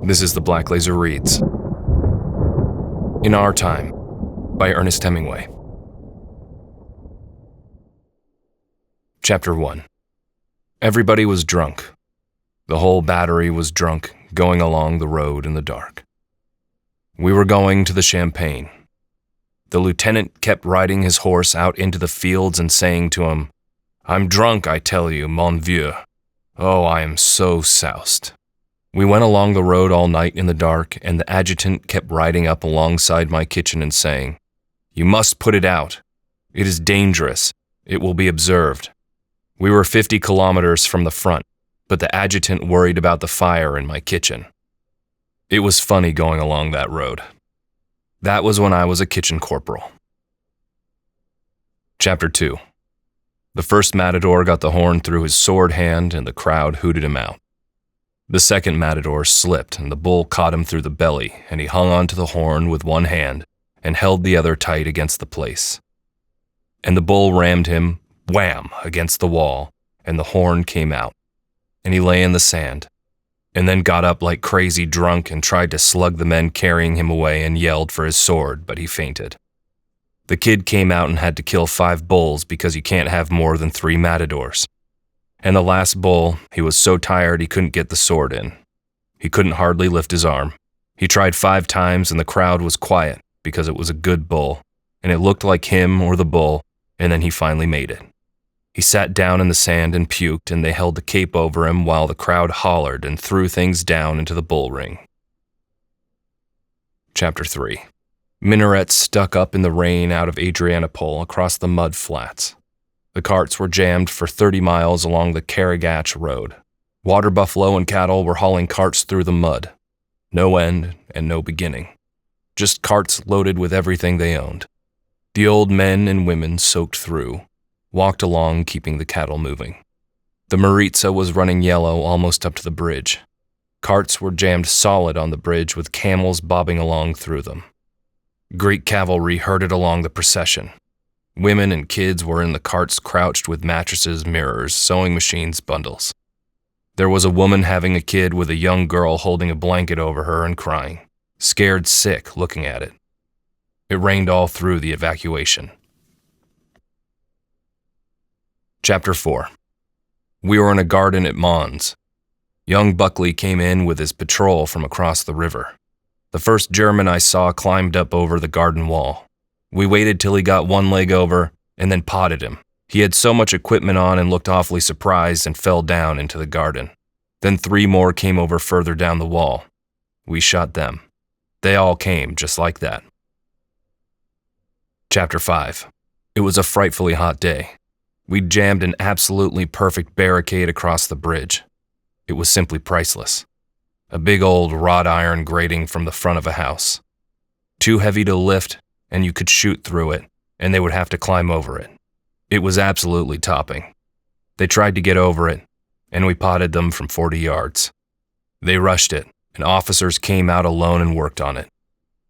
This is The Black Laser Reads. In Our Time, by Ernest Hemingway. Chapter 1. Everybody was drunk. The whole battery was drunk, going along the road in the dark. We were going to the Champagne. The lieutenant kept riding his horse out into the fields and saying to him, "I'm drunk, I tell you, mon vieux. Oh, I am so soused." We went along the road all night in the dark, and the adjutant kept riding up alongside my kitchen and saying, "You must put it out. It is dangerous. It will be observed." We were 50 kilometers from the front, but the adjutant worried about the fire in my kitchen. It was funny going along that road. That was when I was a kitchen corporal. Chapter 2. The first matador got the horn through his sword hand, and the crowd hooted him out. The second matador slipped, and the bull caught him through the belly, and he hung onto the horn with one hand and held the other tight against the place. And the bull rammed him, wham, against the wall, and the horn came out, and he lay in the sand, and then got up like crazy drunk and tried to slug the men carrying him away and yelled for his sword, but he fainted. The kid came out and had to kill 5 bulls because you can't have more than 3 matadors. And the last bull, he was so tired he couldn't get the sword in. He couldn't hardly lift his arm. He tried 5 times and the crowd was quiet because it was a good bull, and it looked like him or the bull, and then he finally made it. He sat down in the sand and puked, and they held the cape over him while the crowd hollered and threw things down into the bull ring. Chapter 3. Minarets stuck up in the rain out of Adrianople across the mud flats. The carts were jammed for 30 miles along the Karagach road. Water buffalo and cattle were hauling carts through the mud. No end and no beginning. Just carts loaded with everything they owned. The old men and women soaked through, walked along keeping the cattle moving. The Maritza was running yellow almost up to the bridge. Carts were jammed solid on the bridge with camels bobbing along through them. Greek cavalry herded along the procession. Women and kids were in the carts crouched with mattresses, mirrors, sewing machines, bundles. There was a woman having a kid with a young girl holding a blanket over her and crying, scared sick looking at it. It rained all through the evacuation. Chapter 4. We were in a garden at Mons. Young Buckley came in with his patrol from across the river. The first German I saw climbed up over the garden wall. We waited till he got one leg over and then potted him. He had so much equipment on and looked awfully surprised and fell down into the garden. Then 3 more came over further down the wall. We shot them. They all came just like that. Chapter 5. It was a frightfully hot day. We jammed an absolutely perfect barricade across the bridge. It was simply priceless. A big old wrought iron grating from the front of a house. Too heavy to lift, and you could shoot through it, and they would have to climb over it. It was absolutely topping. They tried to get over it, and we potted them from 40 yards. They rushed it, and officers came out alone and worked on it.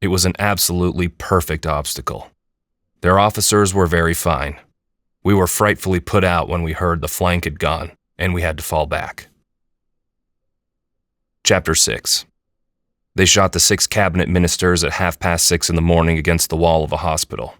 It was an absolutely perfect obstacle. Their officers were very fine. We were frightfully put out when we heard the flank had gone, and we had to fall back. Chapter 6. They shot the 6 cabinet ministers at 6:30 in the morning against the wall of a hospital.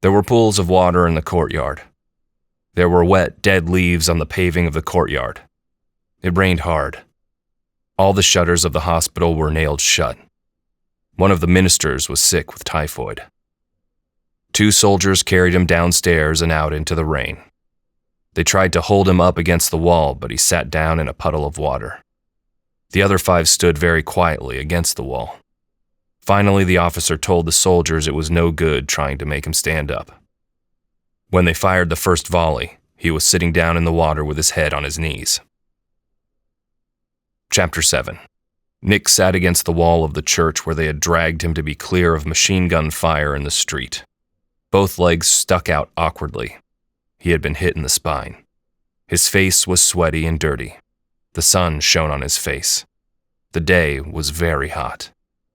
There were pools of water in the courtyard. There were wet, dead leaves on the paving of the courtyard. It rained hard. All the shutters of the hospital were nailed shut. One of the ministers was sick with typhoid. 2 soldiers carried him downstairs and out into the rain. They tried to hold him up against the wall, but he sat down in a puddle of water. The other 5 stood very quietly against the wall. Finally, the officer told the soldiers it was no good trying to make him stand up. When they fired the first volley, he was sitting down in the water with his head on his knees. Chapter 7. Nick sat against the wall of the church where they had dragged him to be clear of machine gun fire in the street. Both legs stuck out awkwardly. He had been hit in the spine. His face was sweaty and dirty. The sun shone on his face. The day was very hot.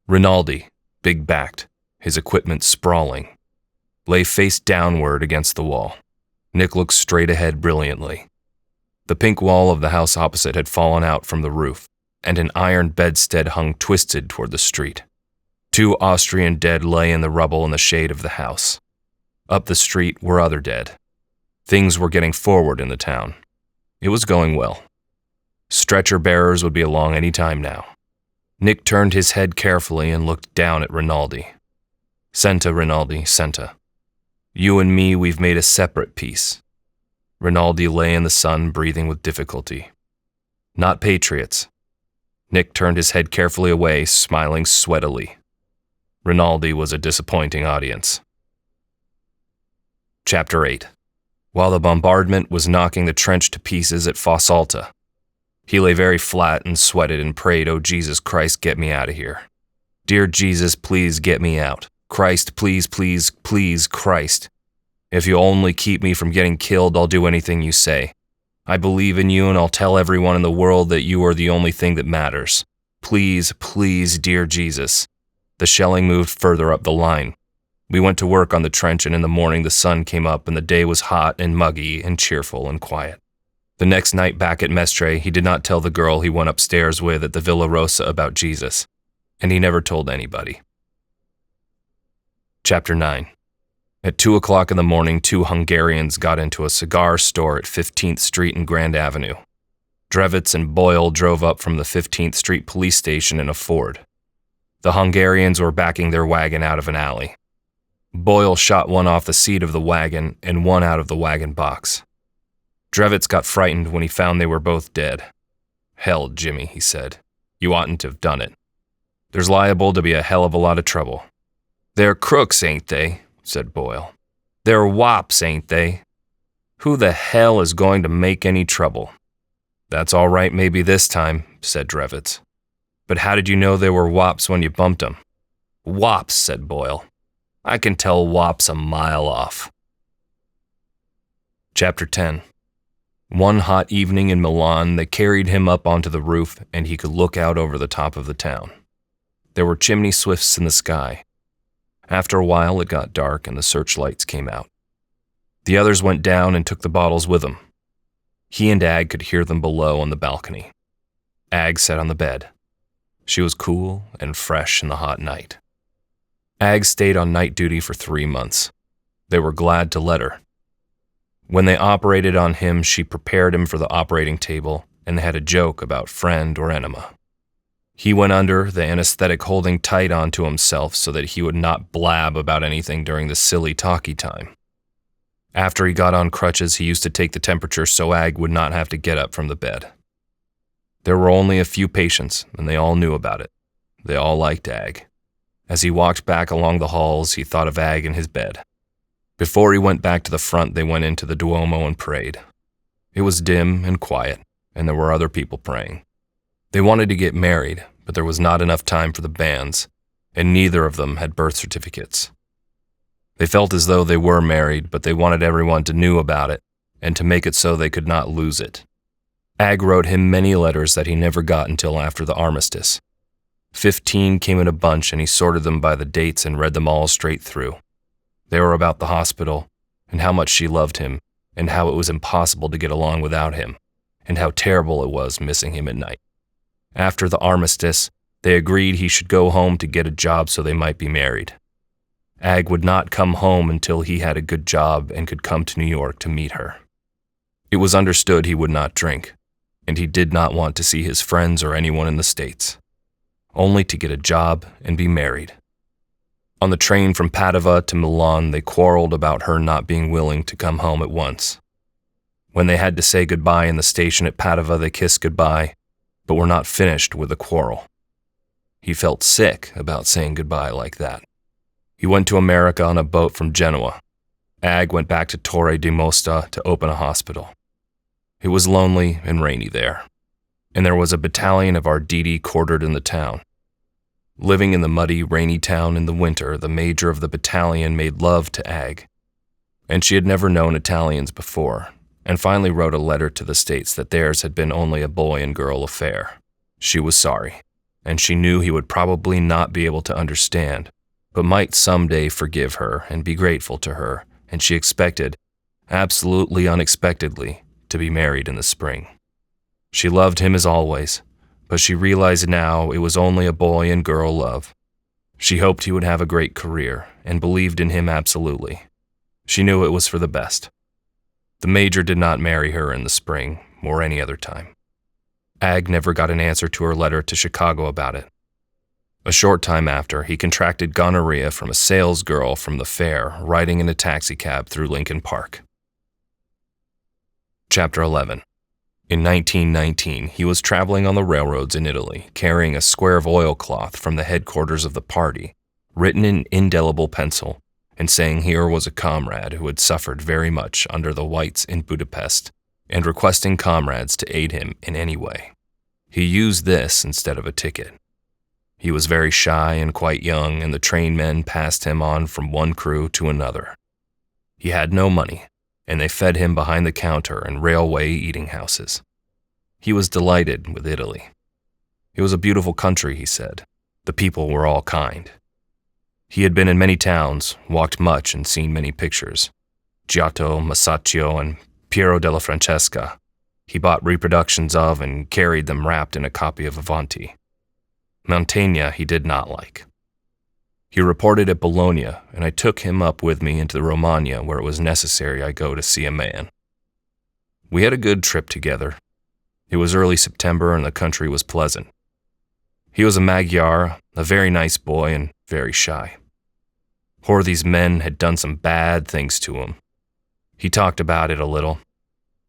Rinaldi, big-backed, his equipment sprawling, lay face downward against the wall. Nick looked straight ahead brilliantly. The pink wall of the house opposite had fallen out from the roof. and an iron bedstead hung twisted toward the street. 2 Austrian dead lay in the rubble in the shade of the house. Up the street were other dead. Things were getting forward in the town. It was going well. Stretcher bearers would be along any time now. Nick turned his head carefully and looked down at Rinaldi. "Senta, Rinaldi, senta. You and me, we've made a separate peace." Rinaldi lay in the sun, breathing with difficulty. "Not patriots." Nick turned his head carefully away, smiling sweatily. Rinaldi was a disappointing audience. Chapter 8. While the bombardment was knocking the trench to pieces at Fossalta, he lay very flat and sweated and prayed, "Oh, Jesus Christ, get me out of here. Dear Jesus, please get me out. Christ, please, please, please, Christ. If you only keep me from getting killed, I'll do anything you say. I believe in you and I'll tell everyone in the world that you are the only thing that matters. Please, please, dear Jesus." The shelling moved further up the line. We went to work on the trench, and in the morning the sun came up and the day was hot and muggy and cheerful and quiet. The next night back at Mestre, he did not tell the girl he went upstairs with at the Villa Rosa about Jesus, and he never told anybody. Chapter 9. At 2 o'clock in the morning, 2 Hungarians got into a cigar store at 15th Street and Grand Avenue. Drevitz and Boyle drove up from the 15th Street police station in a Ford. The Hungarians were backing their wagon out of an alley. Boyle shot one off the seat of the wagon and one out of the wagon box. Drevitz got frightened when he found they were both dead. "Hell, Jimmy," he said. "You oughtn't to have done it. There's liable to be a hell of a lot of trouble." "They're crooks, ain't they?" said Boyle. "They're wops, ain't they? Who the hell is going to make any trouble?" "That's all right maybe this time," said Drevitz. "But how did you know they were wops when you bumped them?" "Wops," said Boyle. "I can tell wops a mile off." Chapter 10. One hot evening in Milan, they carried him up onto the roof and he could look out over the top of the town. There were chimney swifts in the sky. After a while, it got dark and the searchlights came out. The others went down and took the bottles with them. He and Ag could hear them below on the balcony. Ag sat on the bed. She was cool and fresh in the hot night. Ag stayed on night duty for 3 months. They were glad to let her. When they operated on him, she prepared him for the operating table and they had a joke about friend or enema. He went under, the anesthetic holding tight onto himself so that he would not blab about anything during the silly talky time. After he got on crutches, he used to take the temperature so Ag would not have to get up from the bed. There were only a few patients, and they all knew about it. They all liked Ag. As he walked back along the halls, he thought of Ag in his bed. Before he went back to the front, they went into the Duomo and prayed. It was dim and quiet, and there were other people praying. They wanted to get married, but there was not enough time for the banns, and neither of them had birth certificates. They felt as though they were married, but they wanted everyone to know about it, and to make it so they could not lose it. Ag wrote him many letters that he never got until after the armistice. 15 came in a bunch, and he sorted them by the dates and read them all straight through. They were about the hospital, and how much she loved him, and how it was impossible to get along without him, and how terrible it was missing him at night. After the armistice, they agreed he should go home to get a job so they might be married. Ag would not come home until he had a good job and could come to New York to meet her. It was understood he would not drink, and he did not want to see his friends or anyone in the States, only to get a job and be married. On the train from Padova to Milan, they quarreled about her not being willing to come home at once. When they had to say goodbye in the station at Padova, they kissed goodbye, but were not finished with the quarrel. He felt sick about saying goodbye like that. He went to America on a boat from Genoa. Ag went back to Torre di Mosta to open a hospital. It was lonely and rainy there, and there was a battalion of Arditi quartered in the town. Living in the muddy, rainy town in the winter, the major of the battalion made love to Ag, and she had never known Italians before, and finally wrote a letter to the States that theirs had been only a boy and girl affair. She was sorry, and she knew he would probably not be able to understand, but might someday forgive her and be grateful to her, and she expected, absolutely unexpectedly, to be married in the spring. She loved him as always, but she realized now it was only a boy and girl love. She hoped he would have a great career and believed in him absolutely. She knew it was for the best. The major did not marry her in the spring or any other time. Ag never got an answer to her letter to Chicago about it. A short time after, he contracted gonorrhea from a salesgirl from the fair riding in a taxicab through Lincoln Park. Chapter 11. In 1919, he was traveling on the railroads in Italy, carrying a square of oilcloth from the headquarters of the party, written in indelible pencil, and saying here was a comrade who had suffered very much under the whites in Budapest, and requesting comrades to aid him in any way. He used this instead of a ticket. He was very shy and quite young, and the trainmen passed him on from one crew to another. He had no money, and they fed him behind the counter in railway eating houses. He was delighted with Italy. It was a beautiful country, he said. The people were all kind. He had been in many towns, walked much, and seen many pictures. Giotto, Masaccio, and Piero della Francesca. He bought reproductions of and carried them wrapped in a copy of Avanti. Mantegna he did not like. He reported at Bologna, and I took him up with me into the Romagna where it was necessary I go to see a man. We had a good trip together. It was early September and the country was pleasant. He was a Magyar, a very nice boy and very shy. These men had done some bad things to him. He talked about it a little.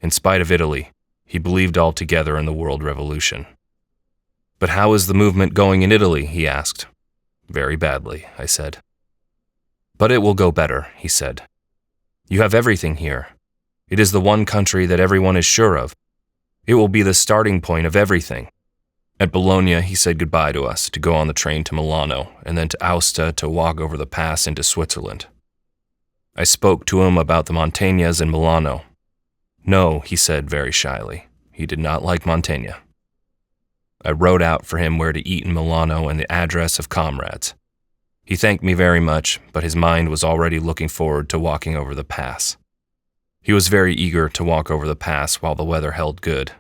In spite of Italy, he believed altogether in the world revolution. "But how is the movement going in Italy?" he asked. "Very badly," I said. "But it will go better," he said. "You have everything here. It is the one country that everyone is sure of. It will be the starting point of everything." At Bologna, he said goodbye to us to go on the train to Milano and then to Aosta to walk over the pass into Switzerland. I spoke to him about the Mantegnas in Milano. No, he said very shyly. He did not like Mantegna. I wrote out for him where to eat in Milano and the address of comrades. He thanked me very much, but his mind was already looking forward to walking over the pass. He was very eager to walk over the pass while the weather held good.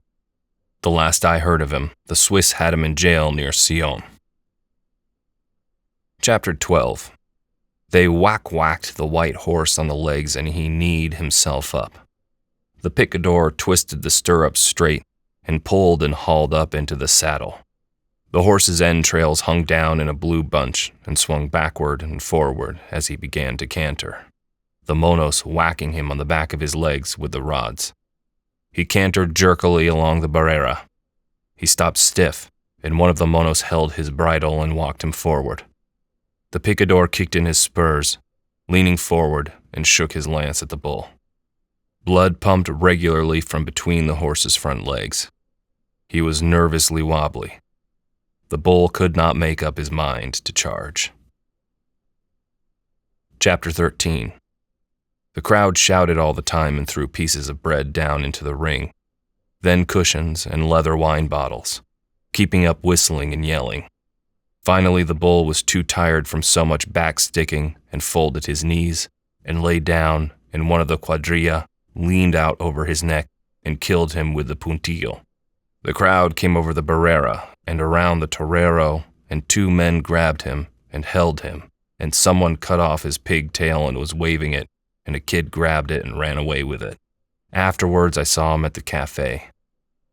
The last I heard of him, the Swiss had him in jail near Sion. Chapter 12. They whacked the white horse on the legs and he kneed himself up. The picador twisted the stirrups straight and pulled and hauled up into the saddle. The horse's entrails hung down in a blue bunch and swung backward and forward as he began to canter, the monos whacking him on the back of his legs with the rods. He cantered jerkily along the barrera. He stopped stiff, and one of the monos held his bridle and walked him forward. The picador kicked in his spurs, leaning forward, and shook his lance at the bull. Blood pumped regularly from between the horse's front legs. He was nervously wobbly. The bull could not make up his mind to charge. Chapter 13. The crowd shouted all the time and threw pieces of bread down into the ring, then cushions and leather wine bottles, keeping up whistling and yelling. Finally, the bull was too tired from so much back-sticking and folded his knees and lay down, and one of the quadrilla leaned out over his neck and killed him with the puntillo. The crowd came over the barrera and around the torero, and two men grabbed him and held him, and someone cut off his pigtail and was waving it, and a kid grabbed it and ran away with it. Afterwards, I saw him at the cafe.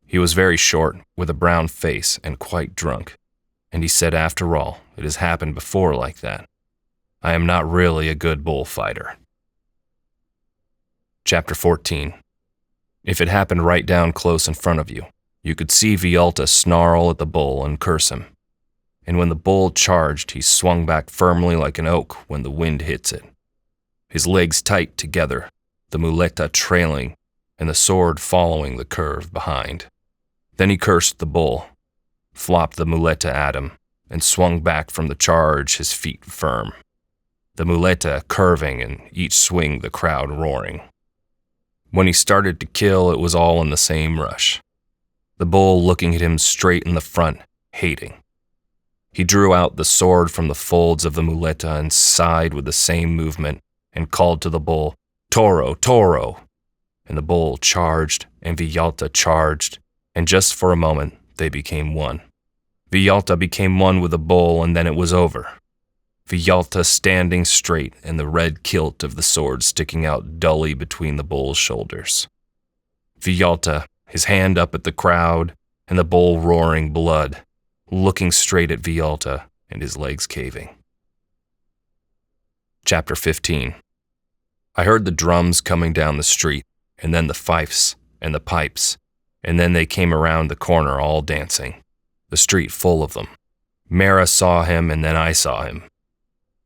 He was very short, with a brown face and quite drunk, and he said, after all, it has happened before like that. I am not really a good bullfighter. Chapter 14. If it happened right down close in front of you, you could see Vialta snarl at the bull and curse him. And when the bull charged, he swung back firmly like an oak when the wind hits it. His legs tight together, the muleta trailing, and the sword following the curve behind. Then he cursed the bull, flopped the muleta at him, and swung back from the charge, his feet firm. The muleta curving and each swing the crowd roaring. When he started to kill, it was all in the same rush. The bull looking at him straight in the front, hating. He drew out the sword from the folds of the muleta and sighed with the same movement and called to the bull, "Toro, toro!" And the bull charged, and Vialta charged, and just for a moment they became one. Vialta became one with the bull, and then it was over. Vialta standing straight and the red kilt of the sword sticking out dully between the bull's shoulders. Vialta, his hand up at the crowd, and the bull roaring blood, looking straight at Vialta and his legs caving. Chapter 15. I heard the drums coming down the street, and then the fifes and the pipes, and then they came around the corner all dancing, the street full of them. Mara saw him, and then I saw him.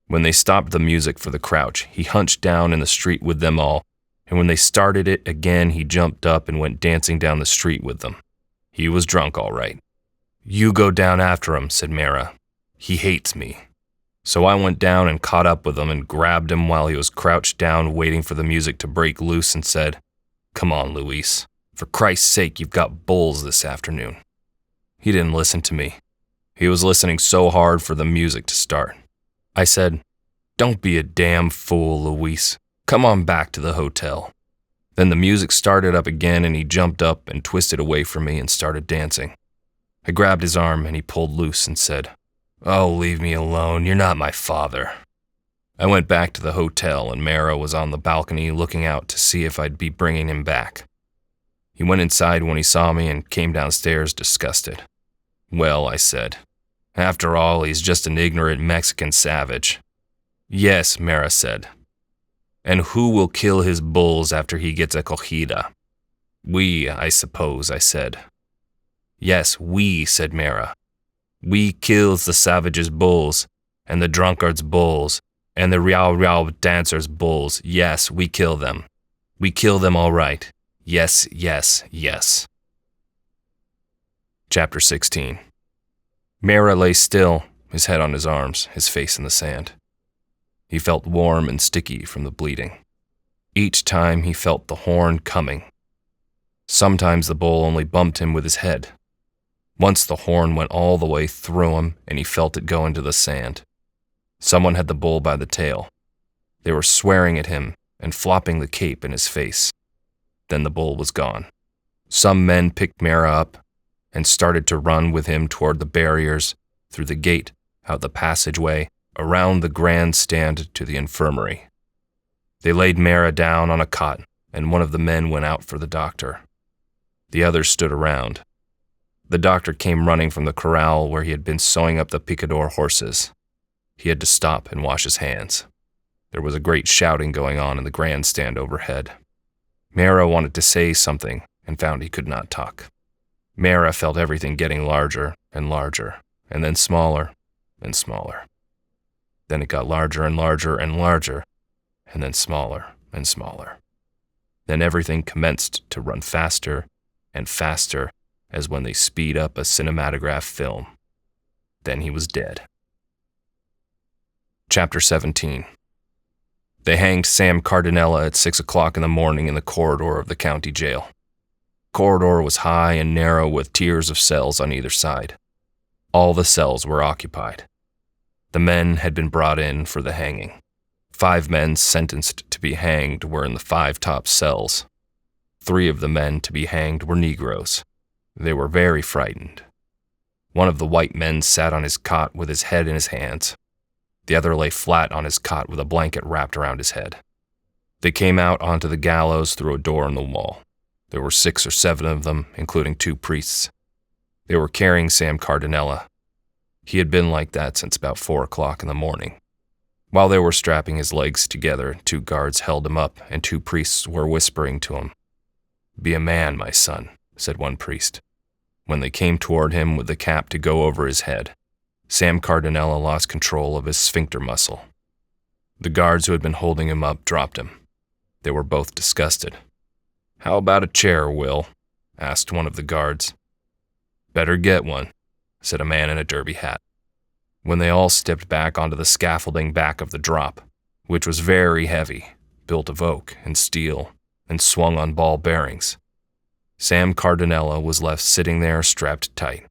When they stopped the music for the crouch, he hunched down in the street with them all, and when they started it again, he jumped up and went dancing down the street with them. He was drunk, all right. "You go down after him," said Mara. "He hates me." So I went down and caught up with him and grabbed him while he was crouched down waiting for the music to break loose and said, "Come on, Luis. For Christ's sake, you've got bulls this afternoon." He didn't listen to me. He was listening so hard for the music to start. I said, "Don't be a damn fool, Luis. Come on back to the hotel." Then the music started up again and he jumped up and twisted away from me and started dancing. I grabbed his arm and he pulled loose and said, "Oh, leave me alone. You're not my father." I went back to the hotel and Mara was on the balcony looking out to see if I'd be bringing him back. He went inside when he saw me and came downstairs disgusted. "Well," I said, "after all, he's just an ignorant Mexican savage." "Yes," Mara said. "And who will kill his bulls after he gets a cogida?" "We, I suppose," I said. "Yes, we," said Mara. "We kills the savage's bulls, and the drunkard's bulls, and the Riao dancer's bulls. Yes, we kill them. We kill them all right. Yes, yes, yes." Chapter 16. Mara lay still, his head on his arms, his face in the sand. He felt warm and sticky from the bleeding. Each time he felt the horn coming. Sometimes the bull only bumped him with his head. Once the horn went all the way through him and he felt it go into the sand. Someone had the bull by the tail. They were swearing at him and flopping the cape in his face. Then the bull was gone. Some men picked Mara up and started to run with him toward the barriers, through the gate, out the passageway, around the grandstand to the infirmary. They laid Mara down on a cot, and one of the men went out for the doctor. The others stood around. The doctor came running from the corral where he had been sewing up the picador horses. He had to stop and wash his hands. There was a great shouting going on in the grandstand overhead. Mara wanted to say something and found he could not talk. Mara felt everything getting larger, and then smaller and smaller. Then it got larger and larger and larger, and then smaller and smaller. Then everything commenced to run faster and faster as when they speed up a cinematograph film. Then he was dead. Chapter 17. They hanged Sam Cardinella at 6 o'clock in the morning in the corridor of the county jail. The corridor was high and narrow with tiers of cells on either side. All the cells were occupied. The men had been brought in for the hanging. 5 men sentenced to be hanged were in the 5 top cells. 3 of the men to be hanged were Negroes. They were very frightened. One of the white men sat on his cot with his head in his hands. The other lay flat on his cot with a blanket wrapped around his head. They came out onto the gallows through a door in the wall. There were 6 or 7 of them, including 2 priests. They were carrying Sam Cardinella. He had been like that since about 4 o'clock in the morning. While they were strapping his legs together, 2 guards held him up, and 2 priests were whispering to him. "Be a man, my son," said one priest. When they came toward him with the cap to go over his head, Sam Cardinella lost control of his sphincter muscle. The guards who had been holding him up dropped him. They were both disgusted. "How about a chair, Will?" asked one of the guards. "Better get one," said a man in a derby hat. When they all stepped back onto the scaffolding back of the drop, which was very heavy, built of oak and steel, and swung on ball bearings, Sam Cardinella was left sitting there strapped tight,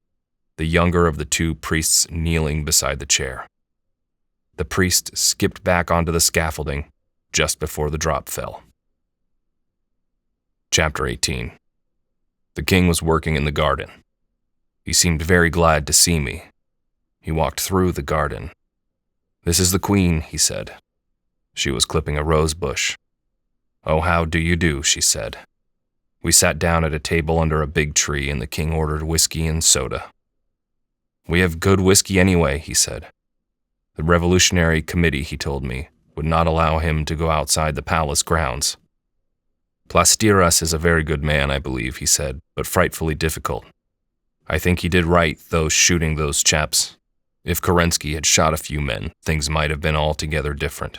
the younger of the 2 priests kneeling beside the chair. The priest skipped back onto the scaffolding just before the drop fell. Chapter 18. The king was working in the garden. He seemed very glad to see me. He walked through the garden. "This is the Queen," he said. She was clipping a rose bush. "Oh, how do you do," she said. We sat down at a table under a big tree, and the king ordered whiskey and soda. "We have good whiskey anyway," he said. The Revolutionary Committee, he told me, would not allow him to go outside the palace grounds. "Plastiras is a very good man, I believe," he said, "but frightfully difficult. I think he did right, though, shooting those chaps. If Kerensky had shot a few men, things might have been altogether different.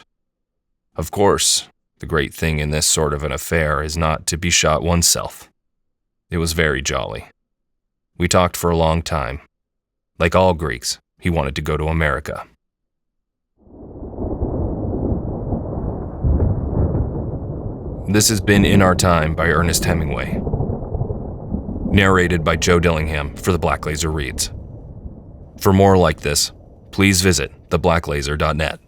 Of course, the great thing in this sort of an affair is not to be shot oneself." It was very jolly. We talked for a long time. Like all Greeks, he wanted to go to America. This has been In Our Time by Ernest Hemingway. Narrated by Joe Dillingham for The Black Laser Reads. For more like this, please visit theblacklaser.net.